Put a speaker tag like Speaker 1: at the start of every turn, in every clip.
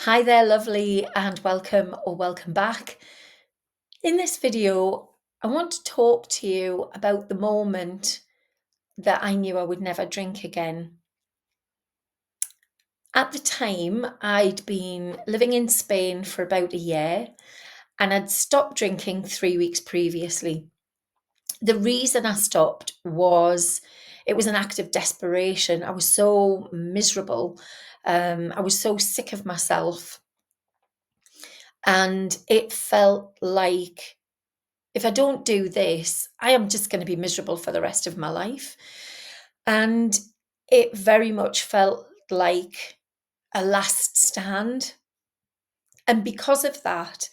Speaker 1: Hi there, lovely, and welcome or welcome back. In this video, I want to talk to you about the moment that I knew I would never drink again. At the time, I'd been living in Spain for about a year and I'd stopped drinking 3 weeks previously. The reason I stopped was it was an act of desperation. I was so miserable. I was so sick of myself. And it felt like if I don't do this, I am just going to be miserable for the rest of my life. And it very much felt like a last stand. And because of that,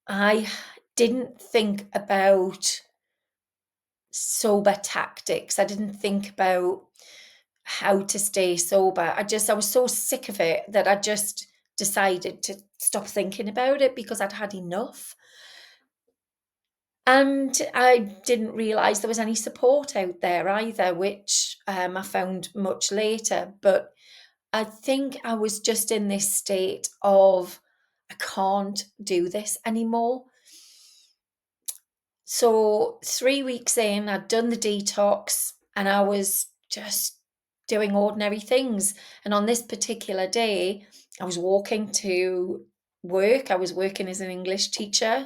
Speaker 1: I didn't think about sober tactics. I didn't think about how to stay sober. I was so sick of it that I just decided to stop thinking about it because I'd had enough. And I didn't realise there was any support out there either, which I found much later. But I think I was just in this state of, I can't do this anymore. So 3 weeks in, I'd done the detox and I was just doing ordinary things. And on this particular day, I was walking to work. I was working as an English teacher.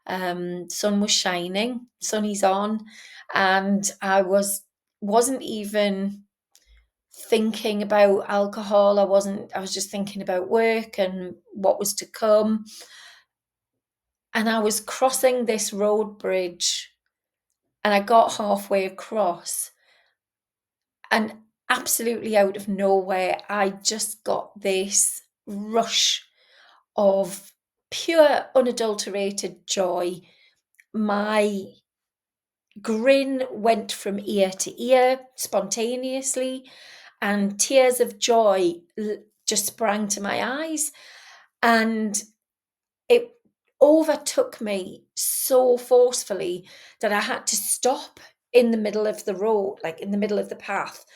Speaker 1: Sun was shining, sunny's on, and wasn't even thinking about alcohol. I was just thinking about work and what was to come. And I was crossing this road bridge and I got halfway across and absolutely out of nowhere, I just got this rush of pure unadulterated joy. My grin went from ear to ear spontaneously, and tears of joy just sprang to my eyes. And it overtook me so forcefully that I had to stop in the middle of the road, like in the middle of the path.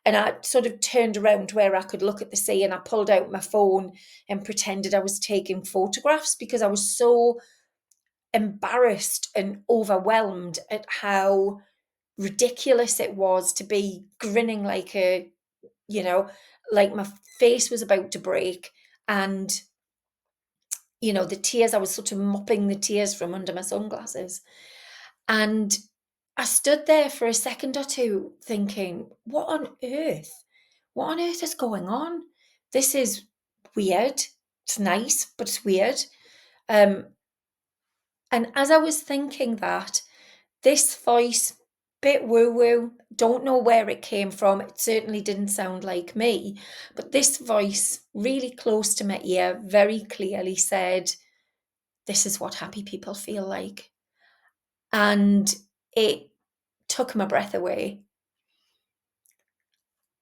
Speaker 1: And I sort of turned around where I could look at the sea and I pulled out my phone and pretended I was taking photographs because I was so embarrassed and overwhelmed at how ridiculous it was to be grinning like you know, like my face was about to break. And, the tears, I was sort of mopping the tears from under my sunglasses. And I stood there for a second or two thinking, what on earth? What on earth is going on? This is weird. It's nice, but it's weird. Um, and as I was thinking that, this voice, bit woo woo, don't know where it came from. It certainly didn't sound like me. But this voice, really close to my ear, very clearly said, this is what happy people feel like. And it took my breath away.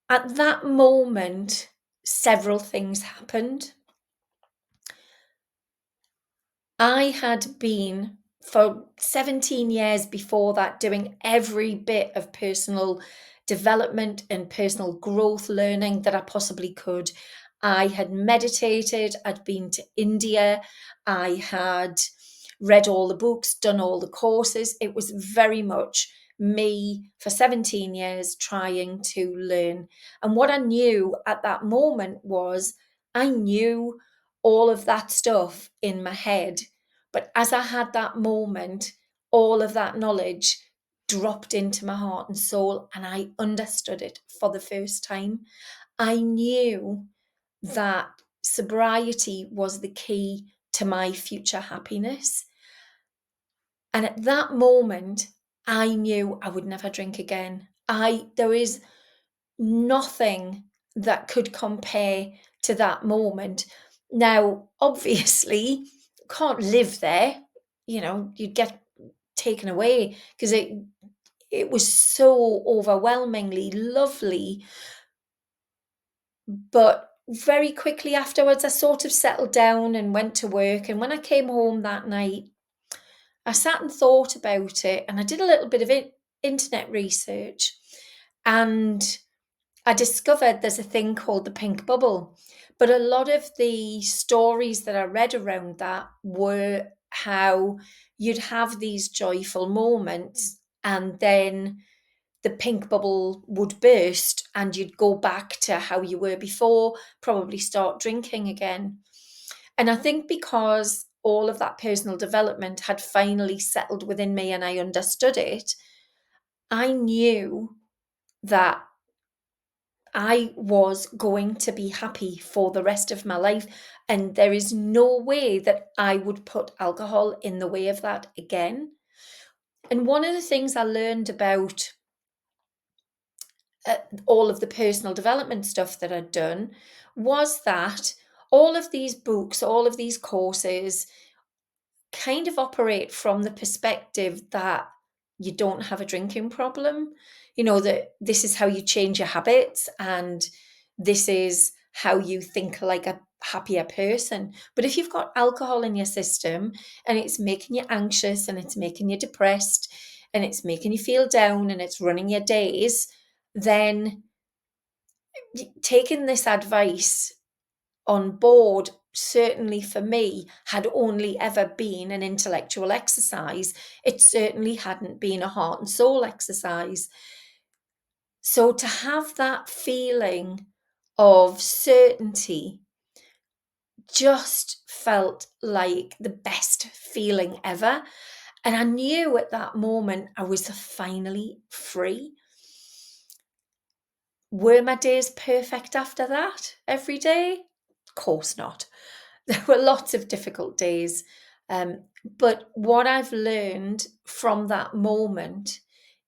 Speaker 1: At that moment, several things happened. I had been for 17 years before that doing every bit of personal development and personal growth learning that I possibly could. I had meditated, I'd been to India, I had read all the books, done all the courses. It was very much me for 17 years trying to learn. And what I knew at that moment was I knew all of that stuff in my head. But as I had that moment, all of that knowledge dropped into my heart and soul, and I understood it for the first time. I knew that sobriety was the key to my future happiness. And at that moment, I knew I would never drink again. There is nothing that could compare to that moment. Now, obviously, can't live there. You'd get taken away because it was so overwhelmingly lovely. But very quickly afterwards, I sort of settled down and went to work. And when I came home that night, I sat and thought about it, and I did a little bit of internet research, and I discovered there's a thing called the pink bubble. But a lot of the stories that I read around that were how you'd have these joyful moments and then the pink bubble would burst and you'd go back to how you were before, probably start drinking again. And I think because all of that personal development had finally settled within me and I understood it, I knew that I was going to be happy for the rest of my life. And there is no way that I would put alcohol in the way of that again. And one of the things I learned about all of the personal development stuff that I'd done was that all of these books, all of these courses kind of operate from the perspective that you don't have a drinking problem. You know, that this is how you change your habits and this is how you think like a happier person. But if you've got alcohol in your system and it's making you anxious and it's making you depressed and it's making you feel down and it's running your days, then taking this advice on board, certainly for me, had only ever been an intellectual exercise. It certainly hadn't been a heart and soul exercise. So to have that feeling of certainty just felt like the best feeling ever. And I knew at that moment I was finally free. Were my days perfect after that every day? Of course not. There were lots of difficult days. But what I've learned from that moment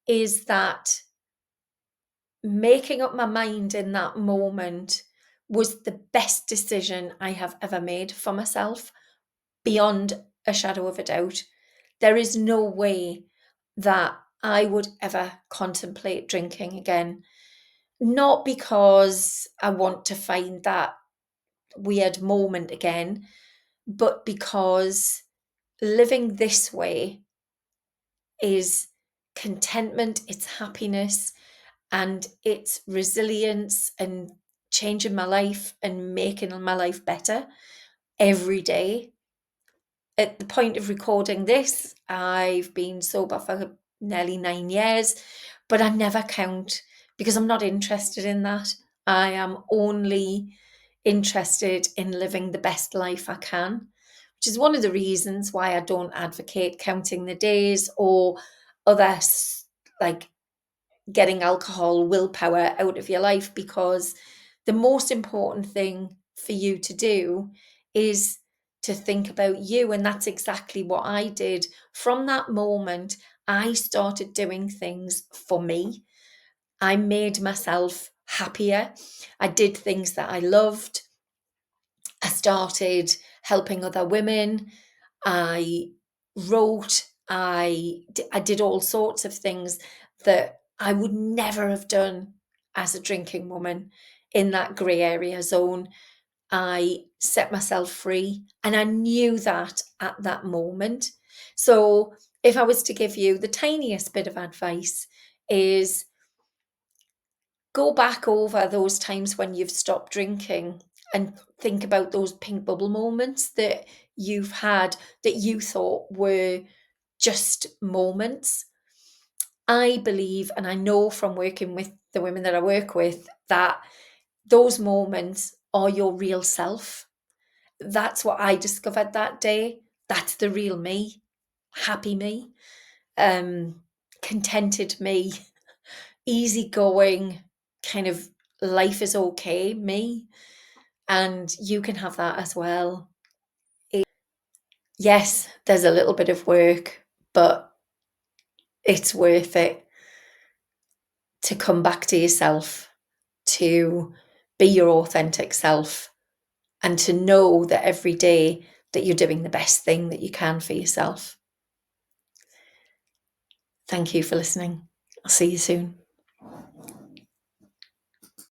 Speaker 1: is that making up my mind in that moment was the best decision I have ever made for myself, beyond a shadow of a doubt. There is no way that I would ever contemplate drinking again. Not because I want to find that weird moment again, but because living this way is contentment, it's happiness, and it's resilience and changing my life and making my life better every day. At the point of recording this, I've been sober for nearly 9 years, but I never count because I'm not interested in that. I am only interested in living the best life I can, which is one of the reasons why I don't advocate counting the days or other like getting alcohol willpower out of your life, because the most important thing for you to do is to think about you. And that's exactly what I did. From that moment, I started doing things for me. I made myself happier. I did things that I loved. I started helping other women. I wrote. I did all sorts of things that I would never have done as a drinking woman in that grey area zone. I set myself free and I knew that at that moment. So if I was to give you the tiniest bit of advice, is go back over those times when you've stopped drinking and think about those pink bubble moments that you've had that you thought were just moments. I believe, and I know from working with the women that I work with, that those moments are your real self. That's what I discovered that day. That's the real me, happy me, um, contented me, easygoing, kind of life is okay me. And you can have that as well. Yes, there's a little bit of work, but it's worth it to come back to yourself, to be your authentic self, and to know that every day that you're doing the best thing that you can for yourself. Thank you for listening. I'll see you soon.